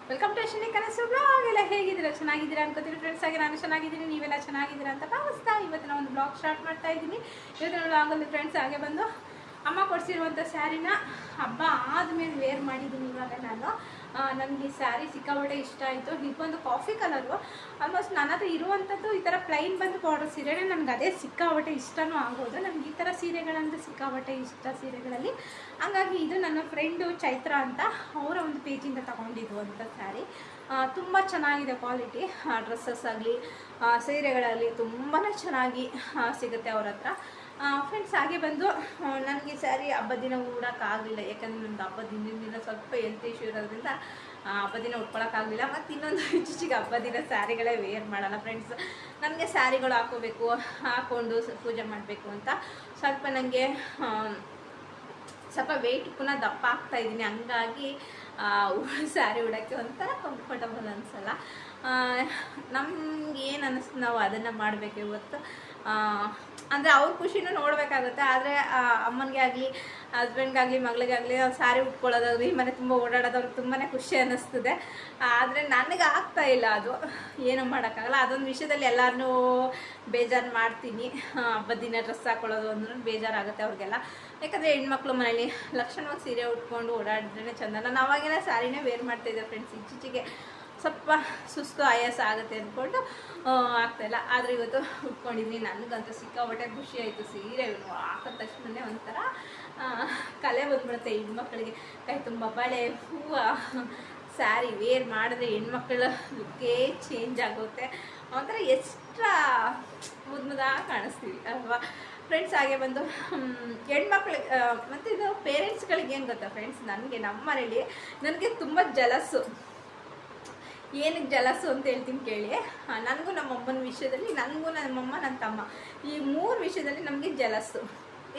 Welcome to Ashwini ಕನಸು blog. ಎಲ್ಲ ಹೇಗಿದ್ದೀರಾ? ಚೆನ್ನಾಗಿದ್ದೀರಾ ಅನ್ಕೋತೀನಿ ಫ್ರೆಂಡ್ಸ್. ಆಗಿ ನಾನು ಚೆನ್ನಾಗಿದ್ದೀನಿ, ನೀವೆಲ್ಲ ಚೆನ್ನಾಗಿದ್ದೀರಾ ಅಂತ ಭಾವಿಸ್ತಾ ಇವತ್ತಿನ ಒಂದು ಬ್ಲಾಗ್ ಸ್ಟಾರ್ಟ್ ಮಾಡ್ತಾ ಇದ್ದೀನಿ. ಇವತ್ತಿನ ಬ್ಲಾಗಲ್ಲಿ ಫ್ರೆಂಡ್ಸ್ ಹಾಗೆ ಬಂದು ಅಮ್ಮ ಕೊಡಿಸಿರುವಂಥ ಸ್ಯಾರಿನ ಹಬ್ಬ ಆದಮೇಲೆ ವೇರ್ ಮಾಡಿದ್ದೀನಿ. ಇವಾಗ ನಾನು ನನಗೆ ಸ್ಯಾರಿ ಸಿಕ್ಕಾಪಟ್ಟೆ ಇಷ್ಟ ಆಯಿತು. ಇದು ಬಂದು ಕಾಫಿ ಕಲರು. ಆಲ್ಮೋಸ್ಟ್ ನನ್ನ ಹತ್ರ ಇರುವಂಥದ್ದು ಈ ಥರ ಪ್ಲೈನ್ ಬಂದು ಬಾರ್ಡರ್ ಸೀರೆನೇ ನನಗೆ ಅದೇ ಸಿಕ್ಕಾಪಟ್ಟೆ ಇಷ್ಟನೂ ಆಗೋದು. ನನಗೆ ಈ ಥರ ಸೀರೆಗಳಂದರೆ ಸಿಕ್ಕಾಪಟ್ಟೆ ಇಷ್ಟ ಸೀರೆಗಳಲ್ಲಿ. ಹಾಗಾಗಿ ಇದು ನನ್ನ ಫ್ರೆಂಡು ಚೈತ್ರ ಅಂತ ಅವರ ಒಂದು ಪೇಜಿಂದ ತಗೊಂಡಿದ್ದು ಅಂತ ಸ್ಯಾರಿ. ತುಂಬ ಚೆನ್ನಾಗಿದೆ ಕ್ವಾಲಿಟಿ. ಡ್ರೆಸ್ಸಸ್ ಆಗಲಿ ಸೀರೆಗಳಲ್ಲಿ ತುಂಬಾ ಚೆನ್ನಾಗಿ ಸಿಗುತ್ತೆ ಅವ್ರ ಹತ್ರ ಫ್ರೆಂಡ್ಸ್. ಹಾಗೆ ಬಂದು ನನಗೆ ಸ್ಯಾರಿ ಹಬ್ಬದ ದಿನ ಉಡೋಕ್ಕಾಗಲಿಲ್ಲ, ಯಾಕಂದರೆ ನಮ್ಮದು ಹಬ್ಬದ ಹಿಂದಿನ ದಿನ ಸ್ವಲ್ಪ ಹೆಲ್ತ್ ಇಶ್ಯೂ ಇರೋದ್ರಿಂದ ಹಬ್ಬದ ದಿನ ಉಟ್ಕೊಳಕ್ಕಾಗಲಿಲ್ಲ. ಮತ್ತು ಇನ್ನೊಂದು ಇತ್ತೀಚೆಗೆ ಹಬ್ಬದ ದಿನ ಸ್ಯಾರಿಗಳೇ ವೇರ್ ಮಾಡೋಲ್ಲ ಫ್ರೆಂಡ್ಸ್. ನನಗೆ ಸ್ಯಾರಿಗಳು ಹಾಕ್ಕೊಂಡು ಪೂಜೆ ಮಾಡಬೇಕು ಅಂತ ಸ್ವಲ್ಪ ನನಗೆ ಸ್ವಲ್ಪ ವೆಯ್ಟ್ ಪುನಃ ದಪ್ಪ ಆಗ್ತಾಯಿದ್ದೀನಿ. ಹಂಗಾಗಿ ಸ್ಯಾರಿ ಉಡೋಕ್ಕೆ ಒಂಥರ ಕಂಫರ್ಟಬಲ್ ಅನಿಸಲ್ಲ. ನಮ್ಗೆ ಏನು ಅನ್ನಿಸ್ತು ನಾವು ಅದನ್ನು ಮಾಡಬೇಕು ಇವತ್ತು. ಅಂದರೆ ಅವ್ರ ಖುಷಿನೂ ನೋಡಬೇಕಾಗುತ್ತೆ. ಆದರೆ ಅಮ್ಮನಿಗೆ ಆಗಲಿ ಹಸ್ಬೆಂಡ್ಗಾಗಲಿ ಮಗಳಿಗಾಗಲಿ ಸ್ಯಾರಿ ಉಟ್ಕೊಳ್ಳೋದಾಗಲಿ ಮನೆ ತುಂಬ ಓಡಾಡೋದವ್ರಿಗೆ ತುಂಬಾ ಖುಷಿ ಅನ್ನಿಸ್ತದೆ. ಆದರೆ ನನಗೆ ಆಗ್ತಾಯಿಲ್ಲ, ಅದು ಏನೂ ಮಾಡೋಕ್ಕಾಗಲ್ಲ. ಅದೊಂದು ವಿಷಯದಲ್ಲಿ ಎಲ್ಲರನ್ನೂ ಬೇಜಾರು ಮಾಡ್ತೀನಿ. ಹಬ್ಬದ ದಿನ ಡ್ರೆಸ್ ಹಾಕ್ಕೊಳ್ಳೋದು ಅಂದ್ರೂ ಬೇಜಾರಾಗುತ್ತೆ ಅವ್ರಿಗೆಲ್ಲ. ಯಾಕಂದರೆ ಹೆಣ್ಮಕ್ಳು ಮನೇಲಿ ಲಕ್ಷಣವಾಗಿ ಸೀರೆ ಉಟ್ಕೊಂಡು ಓಡಾಡಿದ್ರೇ ಚೆಂದ. ನಾನು ಅವಾಗೆಲ್ಲ ಸ್ಯಾರಿನೇ ವೇರ್ ಮಾಡ್ತಾಯಿದ್ದೆ ಫ್ರೆಂಡ್ಸ್. ಇತ್ತೀಚೆಗೆ ಸ್ವಲ್ಪ ಸುಸ್ತು ಆಯಾಸ ಆಗುತ್ತೆ ಅಂದ್ಕೊಂಡು ಆಗ್ತಾಯಿಲ್ಲ. ಆದರೆ ಇವತ್ತು ಉಟ್ಕೊಂಡಿದ್ದೀನಿ. ನನಗಂತೂ ಸಿಕ್ಕಾಪಟ್ಟೆ ಖುಷಿ ಆಯಿತು. ಸೀರೆ ಹಾಕಿದ ತಕ್ಷಣವೇ ಒಂಥರ ಕಲೆ ಬಂದ್ಬಿಡುತ್ತೆ ಹೆಣ್ಮಕ್ಳಿಗೆ. ಕೈ ತುಂಬ ಬಳೆ ಹೂವು ಸ್ಯಾರಿ ವೇರ್ ಮಾಡಿದ್ರೆ ಹೆಣ್ಮಕ್ಳ ಲುಕ್ಕೇ ಚೇಂಜ್ ಆಗುತ್ತೆ. ಒಂಥರ ಎಕ್ಸ್ಟ್ರಾ ಮುದ್ದಾಗಿ ಕಾಣಿಸ್ತೀವಿ ಅಲ್ವಾ ಫ್ರೆಂಡ್ಸ್. ಹಾಗೆ ಬಂದು ಹೆಣ್ಮಕ್ಳಿಗೆ ಮತ್ತು ಇದು ಪೇರೆಂಟ್ಸ್ಗಳಿಗೆ ಏನು ಗೊತ್ತಾ ಫ್ರೆಂಡ್ಸ್, ನಮ್ಮ ಮನೇಲಿ ನನಗೆ ತುಂಬ ಜಲಸ್ಸು. ಏನಕ್ಕೆ ಜಲಸ್ಸು ಅಂತ ಹೇಳ್ತೀನಿ ಕೇಳಿ. ನನಗೂ ನಮ್ಮಮ್ಮನ ವಿಷಯದಲ್ಲಿ, ನನಗೂ ನಮ್ಮಮ್ಮ ನನ್ನ ತಮ್ಮ ಈ 3 ವಿಷಯದಲ್ಲಿ ನಮಗೆ ಜಲಸ್ಸು.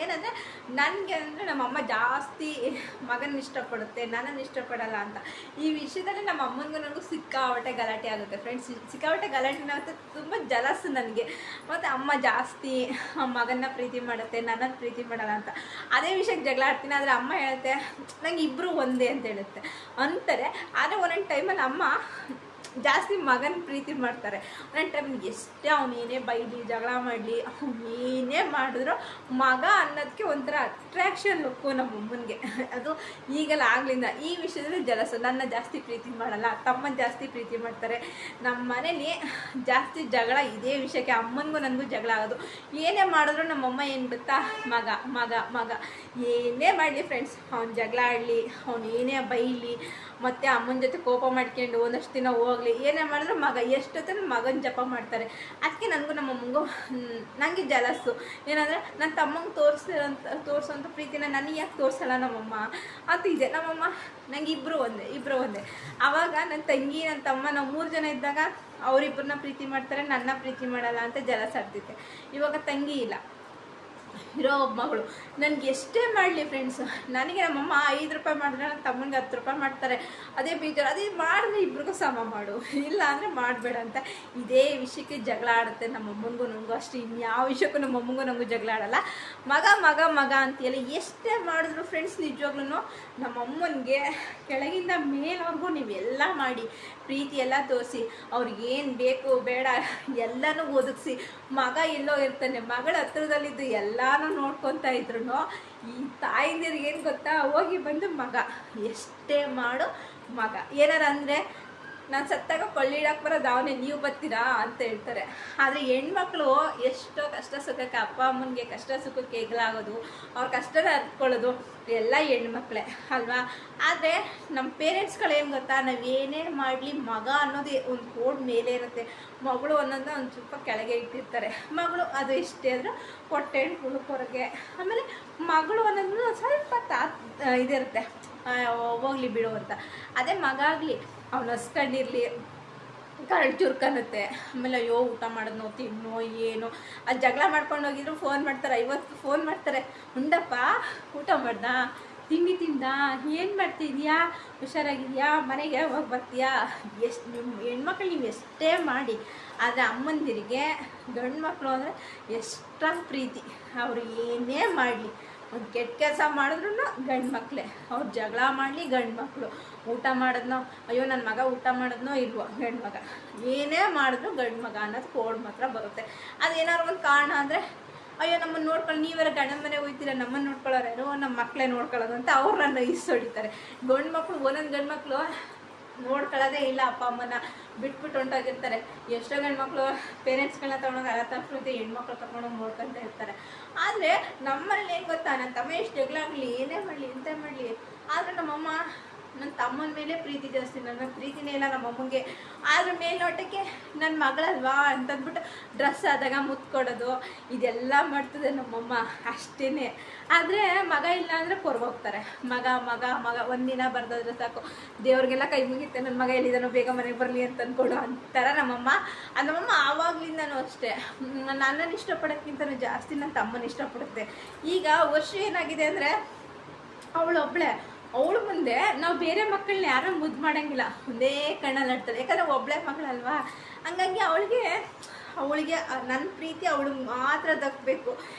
ಏನಂದರೆ ನನಗೆ ಅಂದರೆ ನಮ್ಮಮ್ಮ ಜಾಸ್ತಿ ಮಗನ ಇಷ್ಟಪಡುತ್ತೆ, ನನ್ನನ್ನು ಇಷ್ಟಪಡಲ್ಲ ಅಂತ. ಈ ವಿಷಯದಲ್ಲಿ ನಮ್ಮ ಅಮ್ಮನಿಗೂ ನನಗೂ ಸಿಕ್ಕಾಪಟ್ಟೆ ಗಲಾಟೆ ಆಗುತ್ತೆ ಫ್ರೆಂಡ್ಸ್. ಸಿಕ್ಕಾಪಟ್ಟೆ ಗಲಾಟೆ ಆಗುತ್ತೆ, ತುಂಬ ಜಲಸ್ಸು ನನಗೆ. ಮತ್ತು ಅಮ್ಮ ಜಾಸ್ತಿ ಮಗನ್ನ ಪ್ರೀತಿ ಮಾಡುತ್ತೆ, ನನ್ನನ್ನು ಪ್ರೀತಿ ಮಾಡಲ್ಲ ಅಂತ. ಅದೇ ವಿಷಯಕ್ಕೆ ಜಗಳ ಆಡ್ತೀನಿ. ಆದರೆ ಅಮ್ಮ ಹೇಳುತ್ತೆ ನಂಗೆ ಇಬ್ಬರು ಒಂದೇ ಅಂತ ಹೇಳುತ್ತೆ ಅಂತಾರೆ. ಆದರೆ ಒಂದೊಂದು ಟೈಮಲ್ಲಿ ಅಮ್ಮ ಜಾಸ್ತಿ ಮಗನ ಪ್ರೀತಿ ಮಾಡ್ತಾರೆ. ಒಂದೊಂದು ಟೈಮ್ ಎಷ್ಟೇ ಅವನೇನೇ ಬೈಲಿ ಜಗಳ ಮಾಡಲಿ ಏನೇ ಮಾಡಿದ್ರು ಮಗ ಅನ್ನೋದಕ್ಕೆ ಒಂಥರ ಅಟ್ರ್ಯಾಕ್ಷನ್ ಲುಕ್ಕು ನಮ್ಮಮ್ಮನಿಗೆ. ಅದು ಈಗಲ್ಲ ಆಗ್ಲಿಂದ ಈ ವಿಷಯದಲ್ಲಿ ಜಲಸು. ನನ್ನ ಜಾಸ್ತಿ ಪ್ರೀತಿ ಮಾಡಲ್ಲ, ತಮ್ಮನ ಜಾಸ್ತಿ ಪ್ರೀತಿ ಮಾಡ್ತಾರೆ. ನಮ್ಮ ಮನೇಲಿ ಜಾಸ್ತಿ ಜಗಳ ಇದೇ ವಿಷಯಕ್ಕೆ. ಅಮ್ಮನಿಗೂ ನನಗೂ ಜಗಳ ಆಗೋದು. ಏನೇ ಮಾಡಿದ್ರು ನಮ್ಮಮ್ಮ ಏನು ಗೊತ್ತಾ, ಮಗ ಮಗ ಮಗ ಏನೇ ಮಾಡಲಿ ಫ್ರೆಂಡ್ಸ್, ಅವ್ನು ಜಗಳ ಆಡಲಿ, ಅವ್ನು ಏನೇ ಬೈಲಿ, ಮತ್ತು ಅಮ್ಮನ ಜೊತೆ ಕೋಪ ಮಾಡ್ಕೊಂಡು ಒಂದಷ್ಟು ದಿನ ಹೋಗಲಿ, ಏನೇ ಮಾಡಿದ್ರು ಮಗ ಎಷ್ಟೊತ್ತ ಮಗನ ಜಪ ಮಾಡ್ತಾರೆ. ಅದಕ್ಕೆ ನನಗೂ ನಮ್ಮಮ್ಮಂಗೂ ನನಗೆ ಜಲಸ್ಸು. ಏನಂದರೆ ನನ್ನ ತಮ್ಮಂಗೆ ತೋರಿಸೋಂಥ ಪ್ರೀತಿನ ನನಗೆ ಯಾಕೆ ತೋರಿಸಲ್ಲ ನಮ್ಮಮ್ಮ ಅಂತ ಇದೆ. ನಮ್ಮಮ್ಮ ನಂಗೆ ಇಬ್ಬರು ಒಂದೇ. ಆವಾಗ ನನ್ನ ತಂಗಿ ನನ್ನ ತಮ್ಮ ನಾವು 3 ಜನ ಇದ್ದಾಗ ಅವರಿಬ್ಬರನ್ನ ಪ್ರೀತಿ ಮಾಡ್ತಾರೆ, ನನ್ನ ಪ್ರೀತಿ ಮಾಡಲ್ಲ ಅಂತ ಜಲಸ್ ಆಗ್ತಿದ್ದೆ. ಇವಾಗ ತಂಗಿ ಇಲ್ಲ, ಇರೋ ಒಬ್ಬ ಮಗಳು. ನನಗೆ ಎಷ್ಟೇ ಮಾಡಲಿ ಫ್ರೆಂಡ್ಸ್, ನನಗೆ ನಮ್ಮಮ್ಮ 5 ರೂಪಾಯಿ ಮಾಡಿದ್ರೆ ನನ್ನ ತಮ್ಮನಿಗೆ 10 ರೂಪಾಯಿ ಮಾಡ್ತಾರೆ. ಅದೇ ಬೇಜಾರು. ಅದೇ ಮಾಡಿದ್ರೆ ಇಬ್ರಿಗೂ ಸಮ ಮಾಡು, ಇಲ್ಲ ಅಂದರೆ ಮಾಡಬೇಡ ಅಂತ ಇದೇ ವಿಷಯಕ್ಕೆ ಜಗಳ ಆಡುತ್ತೆ. ನಮ್ಮಮ್ಮನಿಗೂ ನನಗೂ ಅಷ್ಟೇ. ಇನ್ಯಾವ ವಿಷಯಕ್ಕೂ ನಮ್ಮಮ್ಮನಿಗೂ ನನಗೂ ಜಗಳ ಆಡಲ್ಲ. ಮಗ ಮಗ ಮಗ ಅಂತೆಲ್ಲ ಎಷ್ಟೇ ಮಾಡಿದ್ರು ಫ್ರೆಂಡ್ಸ್, ನಿಜವಾಗ್ಲೂ ನಮ್ಮಮ್ಮನಿಗೆ ಕೆಳಗಿಂದ ಮೇಲವರೆಗೂ ನೀವೆಲ್ಲ ಮಾಡಿ ಪ್ರೀತಿ ಎಲ್ಲ ತೋರಿಸಿ ಅವ್ರಿಗೇನು ಬೇಕು ಬೇಡ ಎಲ್ಲನೂ ಒದಗಿಸಿ, ಮಗ ಎಲ್ಲೋ ಇರ್ತಾನೆ ಮಗಳ ಹತ್ರದಲ್ಲಿದ್ದು ಎಲ್ಲನೂ ನೋಡ್ಕೊತಾ ಇದ್ರು ಈ ತಾಯಿಂದಿರಿಗೆ ಏನು ಗೊತ್ತಾ, ಹೋಗಿ ಬಂದು ಮಗ ಎಷ್ಟೇ ಮಾಡು ಮಗ. ಏನಾರ ಅಂದರೆ ನಾನು ಸತ್ತಾಗ ಕೊಳ್ಳಿಡಕ್ಕೆ ಬರೋದು ಅವನೇ, ನೀವು ಬರ್ತೀರಾ ಅಂತ ಹೇಳ್ತಾರೆ. ಆದರೆ ಹೆಣ್ಮಕ್ಳು ಎಷ್ಟೋ ಕಷ್ಟ ಸುಖಕ್ಕೆ ಅಪ್ಪ ಅಮ್ಮನಿಗೆ ಕಷ್ಟ ಸುಖಕ್ಕೆ ಹೆಗಲಾಗೋದು, ಅವ್ರ ಕಷ್ಟನ ಅರ್ತ್ಕೊಳ್ಳೋದು ಎಲ್ಲ ಹೆಣ್ಮಕ್ಳೇ ಅಲ್ವಾ. ಆದರೆ ನಮ್ಮ ಪೇರೆಂಟ್ಸ್ಗಳೇನು ಗೊತ್ತಾ, ನಾವು ಏನೇ ಮಾಡಲಿ ಮಗ ಅನ್ನೋದು ಒಂದು ಕೋಡ್ ಮೇಲೆ ಇರುತ್ತೆ, ಮಗಳು ಅನ್ನೋದನ್ನ ಒಂದು ಸ್ವಲ್ಪ ಕೆಳಗೆ ಇಟ್ಟಿರ್ತಾರೆ. ಮಗಳು ಅದು ಎಷ್ಟೇ ಆದರೂ ಹೊಟ್ಟೆ ಹುಡುಕೋರಿಗೆ. ಆಮೇಲೆ ಮಗಳು ಅನ್ನೋದು ಸ್ವಲ್ಪ ಇದಿರುತ್ತೆ, ಹೋಗ್ಲಿ ಬಿಡು ಅಂತ. ಅದೇ ಮಗ ಆಗಲಿ ಅವ್ನು ಹಸ್ಕೊಂಡಿರಲಿ ಕರಳು ಚುರ್ಕನ್ನುತ್ತೆ. ಆಮೇಲೆ ಅಯ್ಯೋ ಊಟ ಮಾಡೋದು ತಿನ್ನೋ ಏನು, ಅದು ಜಗಳ ಮಾಡ್ಕೊಂಡು ಹೋಗಿದ್ರು ಫೋನ್ ಮಾಡ್ತಾರೆ. 50 ಫೋನ್ ಮಾಡ್ತಾರೆ, ಉಂಡಪ್ಪ ಊಟ ಮಾಡ್ದ, ತಿಂಡಿ ತಿಂದ, ಏನು ಮಾಡ್ತಿದ್ಯಾ, ಹುಷಾರಾಗಿದೆಯಾ, ಮನೆಗೆ ಹೋಗಿ ಬರ್ತೀಯಾ. ಎಷ್ಟು ನಿಮ್ಮ ಹೆಣ್ಮಕ್ಳು ನೀವು ಎಷ್ಟೇ ಮಾಡಿ, ಆದರೆ ಅಮ್ಮಂದಿರಿಗೆ ಗಂಡು ಮಕ್ಕಳು ಅಂದರೆ ಎಷ್ಟೊಂದು ಪ್ರೀತಿ. ಅವರು ಏನೇ ಮಾಡಲಿ ಒಂದು ಕೆಟ್ಟ ಕೆಲಸ ಮಾಡಿದ್ರು ಗಂಡು ಮಕ್ಕಳೇ, ಅವ್ರು ಜಗಳ ಮಾಡಲಿ ಗಂಡು ಮಕ್ಕಳು, ಊಟ ಮಾಡಿದ್ನೋ ಅಯ್ಯೋ ನನ್ನ ಮಗ ಊಟ ಮಾಡಿದ್ನೋ ಇಲ್ವೋ ಗಂಡು ಮಗ, ಏನೇ ಮಾಡಿದ್ರು ಗಂಡು ಮಗ ಅನ್ನೋದು ಕೋಡ್ ಮಾತ್ರ ಬರುತ್ತೆ. ಅದೇನಾದ್ರು ಒಂದು ಕಾರಣ ಅಂದರೆ ಅಯ್ಯೋ ನಮ್ಮನ್ನು ನೋಡ್ಕೊಳ್ಳಿ, ನೀವೆಲ್ಲ ಗಂಡನ ಮನೆ ಹೋಗ್ತೀರ, ನಮ್ಮನ್ನು ನೋಡ್ಕೊಳ್ಳೋರು ಯಾರು, ನಮ್ಮ ಮಕ್ಕಳೇ ನೋಡ್ಕೊಳ್ಳೋದು ಅಂತ ಅವ್ರನ್ನ ಹೊಡಿತಾರೆ. ಗಂಡು ಮಕ್ಕಳು ಒಂದೊಂದು ಗಂಡು ಮಕ್ಕಳು ನೋಡ್ಕೊಳ್ಳೋದೇ ಇಲ್ಲ, ಅಪ್ಪ ಅಮ್ಮನ ಬಿಟ್ಬಿಟ್ಟು ಹೊಂಟೋಗಿರ್ತಾರೆ. ಎಷ್ಟೋ ಗಂಡು ಮಕ್ಕಳು ಪೇರೆಂಟ್ಸ್ಗಳನ್ನ ತೊಗೊಂಡೋಗಿ ಅರತಾಪ್ರತಿ ಹೆಣ್ಮಕ್ಳು ಕರ್ಕೊಂಡೋಗಿ ನೋಡ್ಕೊತ ಇರ್ತಾರೆ. ಆದರೆ ನಮ್ಮಲ್ಲಿ ಏನು ಗೊತ್ತಾ, ನನ್ನ ತಮ್ಮ ಎಷ್ಟು ಜಗಳ ಆಗಲಿ ಏನೇ ಮಾಡಲಿ ಎಂತ ಮಾಡಲಿ, ಆದರೆ ನಮ್ಮಮ್ಮ ನನ್ನ ತಮ್ಮನ ಮೇಲೆ ಪ್ರೀತಿ ಜಾಸ್ತಿ, ನನ್ನ ಪ್ರೀತಿನೇ ಇಲ್ಲ ನಮ್ಮಮ್ಮಂಗೆ. ಆದ್ರ ಮೇಲ್ನೋಟಕ್ಕೆ ನನ್ನ ಮಗಳಲ್ವಾ ಅಂತಂದ್ಬಿಟ್ಟು ಡ್ರೆಸ್ ಆದಾಗ ಮುತ್ಕೊಡೋದು ಇದೆಲ್ಲ ಮಾಡ್ತದೆ ನಮ್ಮಮ್ಮ ಅಷ್ಟೇ. ಆದರೆ ಮಗ ಇಲ್ಲ ಅಂದರೆ ಕೊರ್ಗೋಗ್ತಾರೆ. ಮಗ ಮಗ ಮಗ ಒಂದಿನ ಬರ್ದಾದ್ರೆ ಸಾಕು, ದೇವ್ರಿಗೆಲ್ಲ ಕೈ ಮುಗಿತೆ ನನ್ನ ಮಗ ಎಲ್ಲಿದ್ದಾನೋ ಬೇಗ ಮನೆಗೆ ಬರಲಿ ಅಂತ ಅಂದ್ಕೊಡು ಅಂತಾರ ನಮ್ಮಮ್ಮ. ನಮ್ಮಮ್ಮ ಆವಾಗ್ಲಿಂದನೂ ಅಷ್ಟೇ ನನ್ನನ್ನು ಇಷ್ಟಪಡೋಕ್ಕಿಂತನೂ ಜಾಸ್ತಿ ನನ್ನ ತಮ್ಮನ ಇಷ್ಟಪಡುತ್ತೆ. ಈಗ ವರ್ಷ ಏನಾಗಿದೆ ಅಂದರೆ ಅವಳೊಬ್ಬಳೆ, ಅವಳು ಮುಂದೆ ನಾವು ಬೇರೆ ಮಕ್ಕಳನ್ನ ಯಾರೂ ಮುದ್ದು ಮಾಡೋಂಗಿಲ್ಲ, ಒಂದೇ ಕಣ್ಣಲ್ಲಿ ಆಡ್ತಾರೆ. ಯಾಕಂದರೆ ಒಬ್ಬಳೆ ಮಗಳಲ್ವಾ, ಹಂಗಾಗಿ ಅವಳಿಗೆ ನನ್ನ ಪ್ರೀತಿ ಅವಳಿಗೆ ಮಾತ್ರ ದಕ್ಕಬೇಕು,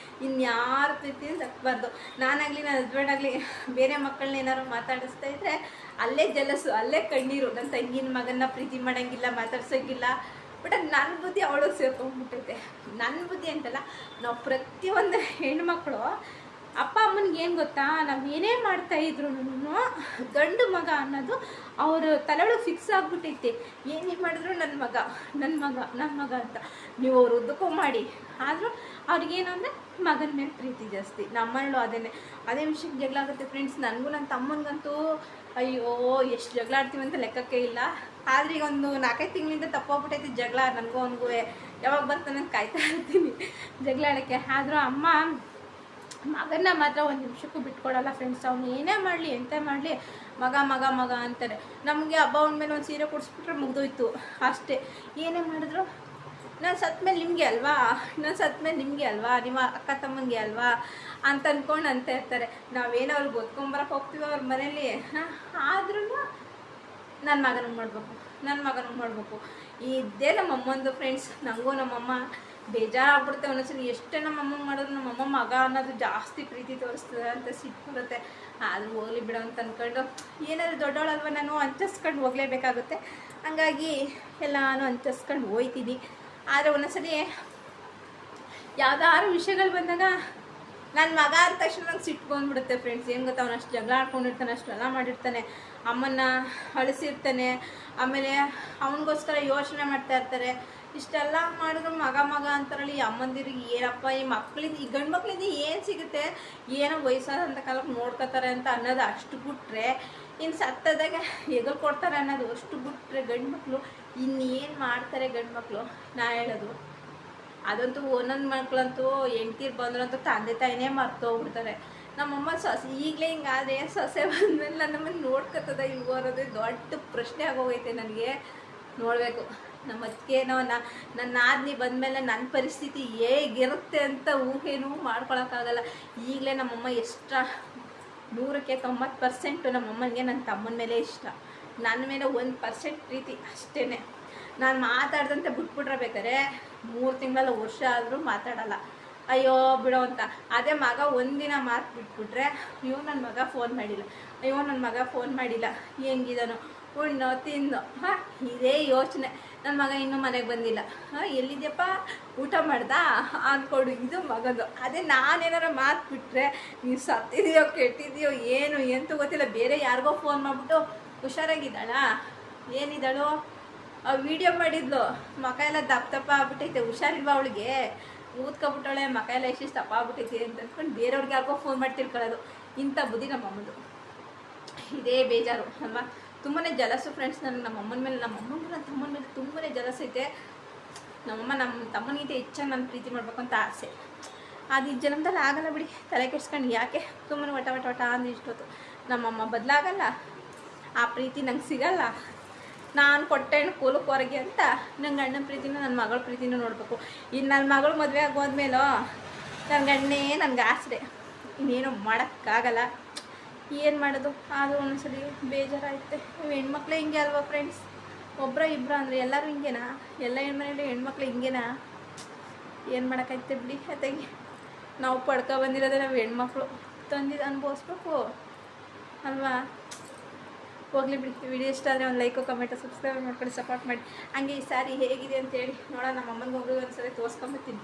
ಇನ್ಯಾರ ಪ್ರೀತಿನೂ ದಕ್ಕಬಾರ್ದು. ನಾನಾಗಲಿ ನನ್ನ ಹಸ್ಬೆಂಡ್ ಆಗಲಿ ಬೇರೆ ಮಕ್ಕಳನ್ನ ಏನಾದ್ರು ಮಾತಾಡಿಸ್ತಾ ಇದ್ದರೆ ಅಲ್ಲೇ ಜಲಸು, ಅಲ್ಲೇ ಕಣ್ಣೀರು. ನನ್ನ ತಂಗಿನ ಮಗನ್ನ ಪ್ರೀತಿ ಮಾಡೋಂಗಿಲ್ಲ, ಮಾತಾಡ್ಸೋಂಗಿಲ್ಲ. ಬಟ್ ಅದು ನನ್ನ ಬುದ್ಧಿ ಅವಳಿಗೆ ಸೇರ್ಕೊಂಡ್ಬಿಟ್ಟೈತೆ. ನನ್ನ ಬುದ್ಧಿ ಅಂತಲ್ಲ, ನಾವು ಪ್ರತಿಯೊಂದು ಹೆಣ್ಮಕ್ಳು ಅಪ್ಪ ಅಮ್ಮನಿಗೆ ಏನು ಗೊತ್ತಾ, ನಾವು ಏನೇ ಮಾಡ್ತಾಯಿದ್ರು ಗಂಡು ಮಗ ಅನ್ನೋದು ಅವ್ರ ತಲೆಯೊಳಗೆ ಫಿಕ್ಸ್ ಆಗಿಬಿಟ್ಟೈತೆ. ಏನೇ ಮಾಡಿದ್ರು ನನ್ನ ಮಗ ನನ್ನ ಮಗ ನನ್ನ ಮಗ ಅಂತ. ನೀವು ಅವ್ರು ಉದ್ದಕ್ಕೂ ಮಾಡಿ, ಆದರೂ ಅವ್ರಿಗೇನು ಅಂದರೆ ಮಗನ ಮೇಲೆ ಪ್ರೀತಿ ಜಾಸ್ತಿ. ನಮ್ಮಲ್ಲೂ ಅದೇ ವಿಷಯಕ್ಕೆ ಜಗಳ ಆಗುತ್ತೆ ಫ್ರೆಂಡ್ಸ್. ನನಗೂ ನನ್ನ ತಮ್ಮನಿಗಂತೂ ಅಯ್ಯೋ ಎಷ್ಟು ಜಗಳ ಆಡ್ತೀವಿ ಅಂತ ಲೆಕ್ಕಕ್ಕೆ ಇಲ್ಲ. ಆದರೆ ಈಗ ಒಂದು 4-5 ತಿಂಗಳಿಂದ ತಪ್ಪೋಗ್ಬಿಟ್ಟೈತಿ ಜಗಳ. ನನಗೂ ಅವನಿಗೂ ಯಾವಾಗ ಬರ್ತಾನೆ ಅಂತ ಕಾಯ್ತಾ ಇರ್ತೀನಿ ಜಗಳ ಆಡೋಕ್ಕೆ. ಆದರೂ ಅಮ್ಮ ಮಗನ್ನ ಮಾತ್ರ ಒಂದು ನಿಮಿಷಕ್ಕೂ ಬಿಟ್ಕೊಡಲ್ಲ ಫ್ರೆಂಡ್ಸ್. ಅವ್ನು ಏನೇ ಮಾಡಲಿ ಎಂತ ಮಾಡಲಿ ಮಗ ಮಗ ಮಗ ಅಂತಾರೆ. ನಮಗೆ ಹಬ್ಬ ಮೇಲೆ ಒಂದು ಸೀರೆ ಕೊಡಿಸ್ಬಿಟ್ರೆ ಮುಗ್ದೋಯ್ತು ಅಷ್ಟೇ. ಏನೇ ಮಾಡಿದ್ರು ನಾನು ಸತ್ತ ಮೇಲೆ ನಿಮಗೆ ಅಲ್ವಾ, ನಾನು ಸತ್ತ ಮೇಲೆ ನಿಮಗೆ ಅಲ್ವಾ, ನಿಮ್ಮ ಅಕ್ಕ ತಮ್ಮನಿಗೆ ಅಲ್ವಾ ಅಂತ ಅಂದ್ಕೊಂಡು ಅಂತ ಇರ್ತಾರೆ. ನಾವೇನೋ ಅವ್ರಿಗೆ ಓದ್ಕೊಂಬರಕ್ಕೆ ಹೋಗ್ತೀವಿ ಅವ್ರ ಮನೇಲಿ, ಆದ್ರೂ ನನ್ನ ಮಗನಿಗೆ ಮಾಡಬೇಕು, ನನ್ನ ಮಗನಿಗೆ ಮಾಡಬೇಕು. ಇದೇ ನಮ್ಮಮ್ಮಂದು ಫ್ರೆಂಡ್ಸ್. ನನಗೂ ನಮ್ಮಮ್ಮ ಬೇಜಾರಾಗ್ಬಿಡುತ್ತೆ ಒಂದೊಂದ್ಸರಿ. ಎಷ್ಟೇ ನಮ್ಮಮ್ಮ ಮಾಡಿದ್ರು ನಮ್ಮಮ್ಮ ಮಗ ಅನ್ನೋದು ಜಾಸ್ತಿ ಪ್ರೀತಿ ತೋರಿಸ್ತದೆ ಅಂತ ಸಿಟ್ಟು ಬರುತ್ತೆ. ಆದರೂ ಹೋಗ್ಲಿ ಬಿಡೋ ಅಂತ ಅಂದ್ಕೊಂಡು ಏನಾದರೂ ದೊಡ್ಡವಳಲ್ವ ನಾನು ಅಂಟಿಸ್ಕೊಂಡು ಹೋಗಲೇಬೇಕಾಗುತ್ತೆ. ಹಂಗಾಗಿ ಎಲ್ಲಾನು ಅಂಟಿಸ್ಕೊಂಡು ಹೋಯ್ತೀನಿ. ಆದರೆ ಒಂದೊಂದ್ಸರಿ ಯಾವುದಾದ್ರು ವಿಷಯಗಳು ಬಂದಾಗ ನನ್ನ ಮಗ ಅಂದ ತಕ್ಷಣ ನಂಗೆ ಸಿಟ್ಟು ಬಂದ್ಬಿಡುತ್ತೆ ಫ್ರೆಂಡ್ಸ್. ಏನು ಗೊತ್ತಾ, ಅವನಷ್ಟು ಜಗಳ ಆಡ್ಕೊಂಡಿರ್ತಾನೆ, ಅಷ್ಟೆಲ್ಲ ಮಾಡಿರ್ತಾನೆ, ಅಮ್ಮನ್ನ ಅಳಿಸಿರ್ತಾನೆ, ಆಮೇಲೆ ಅವನಿಗೋಸ್ಕರ ಯೋಚನೆ ಮಾಡ್ತಾ ಇರ್ತಾರೆ. ಇಷ್ಟೆಲ್ಲ ಮಾಡಿದ್ರು ಮಗ ಮಗ ಅಂತಾರಲ್ಲಿ ಅಮ್ಮಂದಿರಿಗೆ ಏನಪ್ಪ ಈ ಮಕ್ಕಳಿಂದ, ಈ ಗಂಡು ಮಕ್ಕಳಿಂದ ಏನು ಸಿಗುತ್ತೆ, ಏನೋ ವಯಸ್ಸಾದಂಥ ಕಾಲಕ್ಕೆ ನೋಡ್ಕೋತಾರೆ ಅಂತ ಅನ್ನೋದು ಅಷ್ಟು ಬಿಟ್ರೆ, ಇನ್ನು ಸತ್ತದಾಗ ಎಗಲ್ ಕೊಡ್ತಾರೆ ಅನ್ನೋದು ಅಷ್ಟು ಬಿಟ್ರೆ ಗಂಡು ಮಕ್ಕಳು ಇನ್ನೇನು ಮಾಡ್ತಾರೆ ಗಂಡು ಮಕ್ಕಳು ನಾ ಹೇಳೋದು. ಅದಂತೂ ಒಂದೊಂದು ಮಕ್ಕಳಂತೂ ಹೆಂಡ್ತೀರು ಬಂದ್ರಂತೂ ತಂದೆ ತಾಯಿನೇ ಮರ್ತೋಗ್ಬಿಡ್ತಾರೆ. ನಮ್ಮಮ್ಮ ಸೊಸೆ ಈಗಲೇ ಹಿಂಗಾದರೆ ಸೊಸೆ ಬಂದಮೇಲೆ ನನ್ನಮ್ಮನ ನೋಡ್ಕೊತದ ಇಲ್ವೋ ಅನ್ನೋದೇ ದೊಡ್ಡ ಪ್ರಶ್ನೆ ಆಗೋಗೈತೆ ನನಗೆ. ನೋಡಬೇಕು ನಮ್ಮ ಅದಕ್ಕೇನೋ ನನ್ನ ಆದ್ನಿ ಬಂದಮೇಲೆ ನನ್ನ ಪರಿಸ್ಥಿತಿ ಹೇಗಿರುತ್ತೆ ಅಂತ ಊಹೆನೂ ಮಾಡ್ಕೊಳಕ್ಕಾಗಲ್ಲ. ಈಗಲೇ ನಮ್ಮಮ್ಮ 100% ನಮ್ಮಮ್ಮನಿಗೆ ನನ್ನ ತಮ್ಮನ ಮೇಲೆ ಇಷ್ಟ, ನನ್ನ ಮೇಲೆ 1% ಪ್ರೀತಿ ಅಷ್ಟೇ. ನಾನು ಮಾತಾಡ್ದಂತೆ ಬಿಟ್ಬಿಟ್ರೆ ಬೇಕಾದ್ರೆ 3 ತಿಂಗಳ ವರ್ಷ ಆದರೂ ಮಾತಾಡಲ್ಲ, ಅಯ್ಯೋ ಬಿಡೋ ಅಂತ. ಅದೇ ಮಗ ಒಂದಿನ ಮಾತು ಬಿಟ್ಬಿಟ್ರೆ ಅಯ್ಯೋ ನನ್ನ ಮಗ ಫೋನ್ ಮಾಡಿಲ್ಲ, ಅಯ್ಯೋ ನನ್ನ ಮಗ ಫೋನ್ ಮಾಡಿಲ್ಲ, ಹೆಂಗಿದನೋ ಉಣ್ಣೋ ತಿನ್ನೋ, ಇದೇ ಯೋಚನೆ. ನನ್ನ ಮಗ ಇನ್ನೂ ಮನೆಗೆ ಬಂದಿಲ್ಲ, ಎಲ್ಲಿದ್ಯಪ್ಪ ಊಟ ಮಾಡ್ದಾ ಅಂದ್ಕೊಡು, ಇದು ಮಗದು. ಅದೇ ನಾನೇನಾರು ಮಾತು ಬಿಟ್ಟರೆ ನೀವು ಸತ್ತಿದೆಯೋ ಕೆಟ್ಟಿದೆಯೋ ಏನು ಎಂತೂ ಗೊತ್ತಿಲ್ಲ, ಬೇರೆ ಯಾರಿಗೋ ಫೋನ್ ಮಾಡಿಬಿಟ್ಟು ಹುಷಾರಾಗಿದ್ದಾಳಾ ಏನಿದ್ದಾಳು ವಿಡಿಯೋ ಮಾಡಿದ್ಲು, ಮಕ ಎಲ್ಲ ದಪ್ಪ ಆಗ್ಬಿಟ್ಟೈತೆ, ಹುಷಾರಿಲ್ವಾ ಅವಳಿಗೆ, ಊದ್ಕೊಬಿಟ್ಟವಳೆ, ಮಕ ಎಲ್ಲ ಎಷ್ಟು ದಪ್ಪ ಆಗ್ಬಿಟ್ಟೈತೆ ಅಂತ ಅಂದ್ಕೊಂಡು ಬೇರೆಯವ್ರಿಗೆ ಯಾರಿಗೋ ಫೋನ್ ಮಾಡಿ ತಿಳ್ಕೊಳ್ಳೋದು. ಇಂಥ ಬುದ್ಧಿ ನಮ್ಮಮ್ಮದು. ಇದೇ ಬೇಜಾರು ಅಲ್ವಾ. ತುಂಬಾ ಜಲಸು ಫ್ರೆಂಡ್ಸ್ ನನಗೆ ನಮ್ಮಮ್ಮನ ಮೇಲೆ. ನಮ್ಮಮ್ಮನಿಗೆ ನನ್ನ ತಮ್ಮನ ಮೇಲೆ ತುಂಬಾ ಜಲಸೈತೆ. ನಮ್ಮಮ್ಮ ನಮ್ಮ ತಮ್ಮನಿಗಿಂತ ಹೆಚ್ಚಾಗಿ ನಾನು ಪ್ರೀತಿ ಮಾಡಬೇಕು ಅಂತ ಆಸೆ. ಅದು ಈ ಜನ್ಮದಲ್ಲಿ ಆಗಲ್ಲ ಬಿಡಿ, ತಲೆ ಕೆಡ್ಸ್ಕೊಂಡು ಯಾಕೆ ಸುಮ್ಮನೆ ವಟ ವಟ ವಟ ಅಂದ್ರೆ ಇಷ್ಟೊತ್ತು. ನಮ್ಮಮ್ಮ ಬದಲಾಗಲ್ಲ, ಆ ಪ್ರೀತಿ ನಂಗೆ ಸಿಗಲ್ಲ. ನಾನು ಕೊಟ್ಟ ಹೆಣ್ಣು ಕೋಲಕ್ಕೆ ಹೊರಗೆ ಅಂತ ನನ್ನ ಗಂಡನ ಪ್ರೀತಿನೂ ನನ್ನ ಮಗಳ ಪ್ರೀತಿನೂ ನೋಡಬೇಕು. ಇನ್ನು ನನ್ನ ಮಗಳು ಮದುವೆ ಆಗೋದ್ಮೇಲೋ ನನ್ನ ಗಂಡನೇ ನನಗೆ ಆಸರೆ, ಇನ್ನೇನು ಮಾಡೋಕ್ಕಾಗಲ್ಲ. ಏನು ಮಾಡೋದು, ಅದು ಒಂದೊಂದ್ಸಲಿ ಬೇಜಾರಾಗುತ್ತೆ. ನೀವು ಹೆಣ್ಮಕ್ಳೇ ಹಿಂಗೆ ಅಲ್ವಾ ಫ್ರೆಂಡ್ಸ್, ಒಬ್ಬರ ಇಬ್ಬರ ಅಂದರೆ ಎಲ್ಲರೂ ಹಿಂಗೇನಾ? ಎಲ್ಲ ಹೆಣ್ಮನೇಲಿ ಹೆಣ್ಮಕ್ಳು ಹಿಂಗೇನಾ? ಏನು ಮಾಡೋಕ್ಕಾಯ್ತೆ ಬಿಡಿ. ಅತ್ತಾಗಿ ನಾವು ಪಡ್ಕೊ ಬಂದಿರೋದೇ ನಾವು ಹೆಣ್ಮಕ್ಳು. ತಂದಿದ್ದು ಅನುಭವಿಸ್ಬೇಕು ಅಲ್ವಾ. ಹೋಗ್ಲಿ ಬಿಡಿ. ವಿಡಿಯೋ ಇಷ್ಟ ಆದರೆ ಒಂದು ಲೈಕು ಕಮೆಂಟು ಸಬ್ಸ್ಕ್ರೈಬ್ ಮಾಡ್ಕೊಂಡು ಸಪೋರ್ಟ್ ಮಾಡಿ. ಹಂಗೆ ಈ ಸ್ಯಾರಿ ಹೇಗಿದೆ ಅಂತೇಳಿ ನೋಡೋಣ. ನಮ್ಮ ಅಮ್ಮನಿಗೆ ಹೋಗಿ ಒಂದ್ಸರಿ ತೋರಿಸ್ಕೊಂಬತ್ತೀನಿ.